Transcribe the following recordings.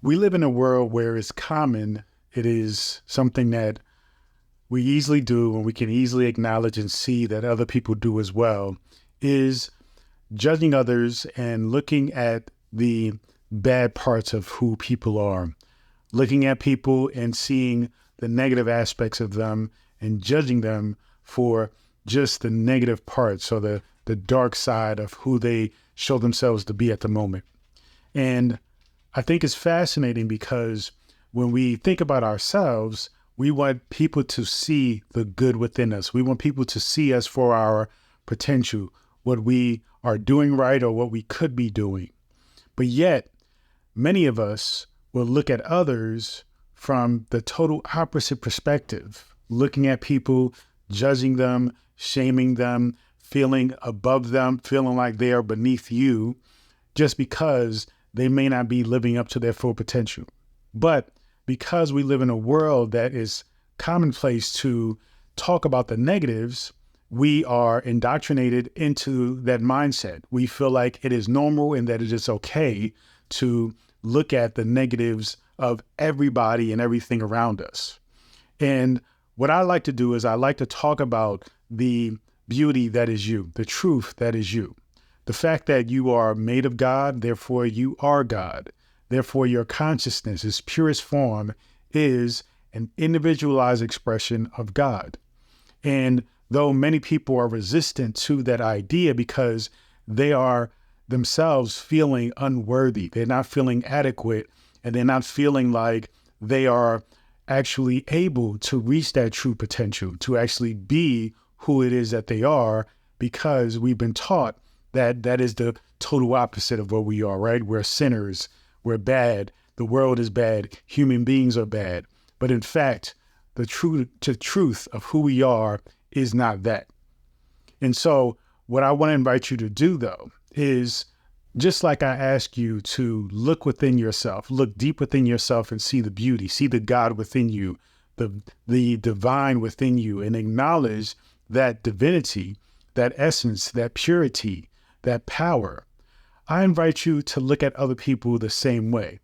We live in a world where it's common, it is something that we easily do and we can easily acknowledge and see that other people do as well, is judging others and looking at the bad parts of who people are, looking at people and seeing the negative aspects of them and judging them for just the negative parts or the dark side of who they show themselves to be at the moment. And I think it's fascinating because when we think about ourselves, we want people to see the good within us. We want people to see us for our potential, what we are doing right or what we could be doing. But yet, many of us will look at others from the total opposite perspective, looking at people, judging them, shaming them, feeling above them, feeling like they are beneath you just because they may not be living up to their full potential. But because we live in a world that is commonplace to talk about the negatives, we are indoctrinated into that mindset. We feel like it is normal and that it is okay to look at the negatives of everybody and everything around us. And what I like to do is I like to talk about the beauty that is you, the truth that is you. The fact that you are made of God, therefore you are God. Therefore your consciousness, its purest form, is an individualized expression of God. And though many people are resistant to that idea because they are themselves feeling unworthy, they're not feeling adequate, and they're not feeling like they are actually able to reach that true potential, to actually be who it is that they are, because we've been taught that that is the total opposite of what we are, right? We're sinners, we're bad, the world is bad, human beings are bad. But in fact, the truth of who we are is not that. And so what I want to invite you to do, though, is just like I ask you to look within yourself, look deep within yourself and see the beauty, see the God within you, the divine within you, and acknowledge that divinity, that essence, that purity, that power. I invite you to look at other people the same way.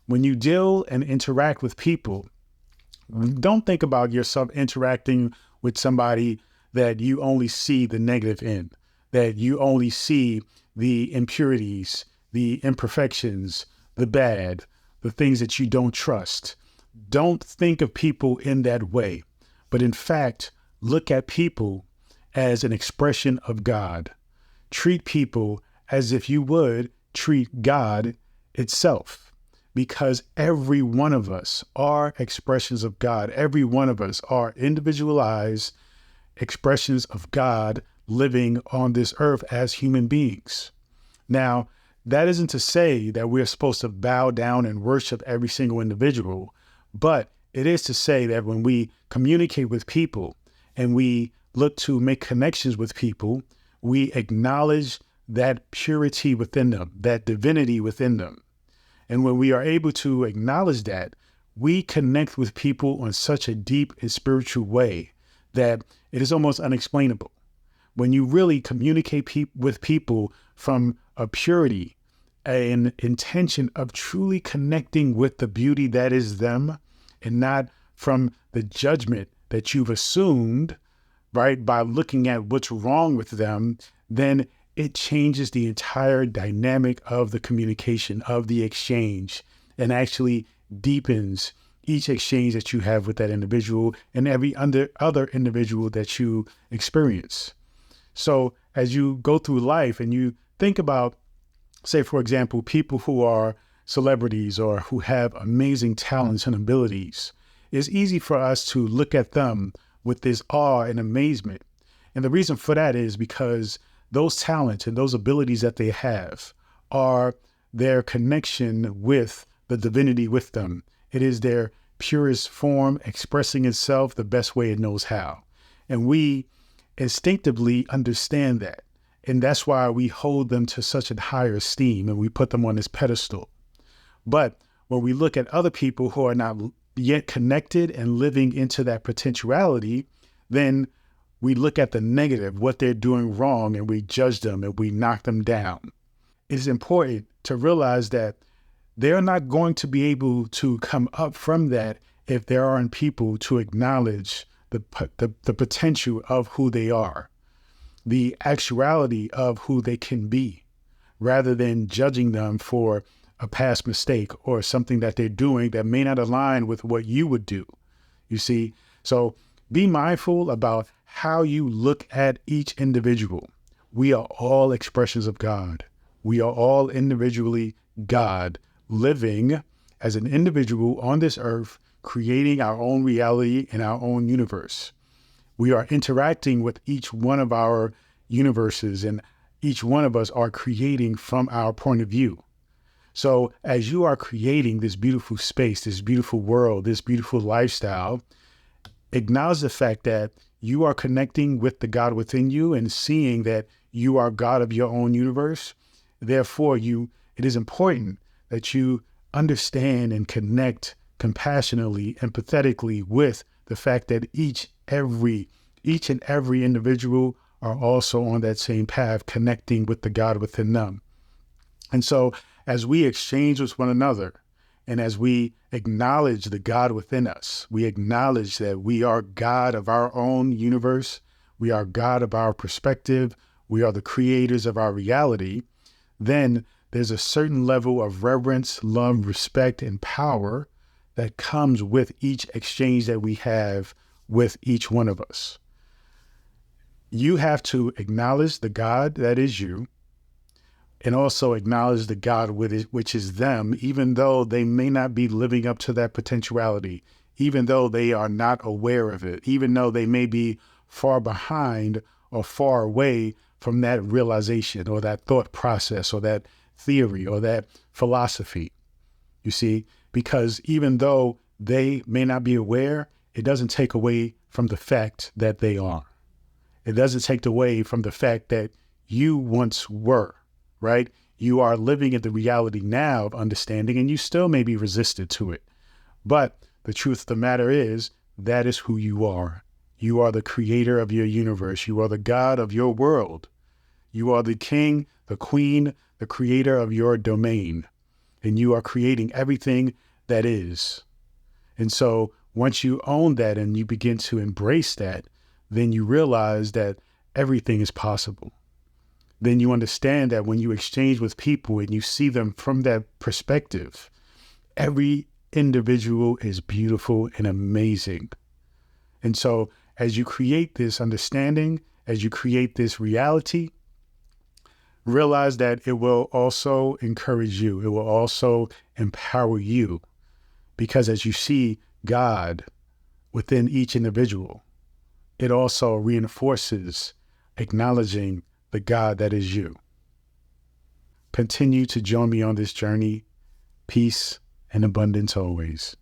When you deal and interact with people, don't think about yourself interacting with somebody that you only see the negative in, that you only see the impurities, the imperfections, the bad, the things that you don't trust. Don't think of people in that way, but in fact, look at people as an expression of God. Treat people as if you would treat God itself, because every one of us are expressions of God. Every one of us are individualized expressions of God living on this earth as human beings. Now, that isn't to say that we're supposed to bow down and worship every single individual, but it is to say that when we communicate with people and we look to make connections with people, we acknowledge that purity within them, that divinity within them. And when we are able to acknowledge that, we connect with people on such a deep and spiritual way that it is almost unexplainable. When you really communicate with people from a purity, an intention of truly connecting with the beauty that is them, and not from the judgment that you've assumed, right, by looking at what's wrong with them, then it changes the entire dynamic of the communication, of the exchange, and actually deepens each exchange that you have with that individual and every other individual that you experience. So as you go through life and you think about, say, for example, people who are celebrities or who have amazing talents and abilities, it's easy for us to look at them with this awe and amazement. And the reason for that is because those talents and those abilities that they have are their connection with the divinity with them. It is their purest form expressing itself the best way it knows how. And we instinctively understand that. And that's why we hold them to such a higher esteem and we put them on this pedestal. But when we look at other people who are not yet connected and living into that potentiality, then we look at the negative, what they're doing wrong, and we judge them and we knock them down. It is important to realize that they're not going to be able to come up from that if there aren't people to acknowledge the potential of who they are, the actuality of who they can be, rather than judging them for a past mistake or something that they're doing that may not align with what you would do. You see, so be mindful about how you look at each individual. We are all expressions of God. We are all individually God, living as an individual on this earth, creating our own reality in our own universe. We are interacting with each one of our universes, and each one of us are creating from our point of view. So as you are creating this beautiful space, this beautiful world, this beautiful lifestyle, acknowledge the fact that you are connecting with the God within you and seeing that you are God of your own universe. Therefore, it is important that you understand and connect compassionately, empathetically with the fact that each and every individual are also on that same path, connecting with the God within them. And so as we exchange with one another, and as we acknowledge the God within us, we acknowledge that we are God of our own universe, we are God of our perspective, we are the creators of our reality, then there's a certain level of reverence, love, respect, and power that comes with each exchange that we have with each one of us. You have to acknowledge the God that is you, and also acknowledge the God which is them, even though they may not be living up to that potentiality, even though they are not aware of it, even though they may be far behind or far away from that realization or that thought process or that theory or that philosophy. You see, because even though they may not be aware, it doesn't take away from the fact that they are. It doesn't take away from the fact that you once were. Right? You are living in the reality now of understanding, and you still may be resistant to it. But the truth of the matter is, that is who you are. You are the creator of your universe. You are the God of your world. You are the king, the queen, the creator of your domain. And you are creating everything that is. And so once you own that and you begin to embrace that, then you realize that everything is possible. Then you understand that when you exchange with people and you see them from that perspective, every individual is beautiful and amazing. And so as you create this understanding, as you create this reality, realize that it will also encourage you. It will also empower you, because as you see God within each individual, it also reinforces acknowledging the God that is you. Continue to join me on this journey. Peace and abundance always.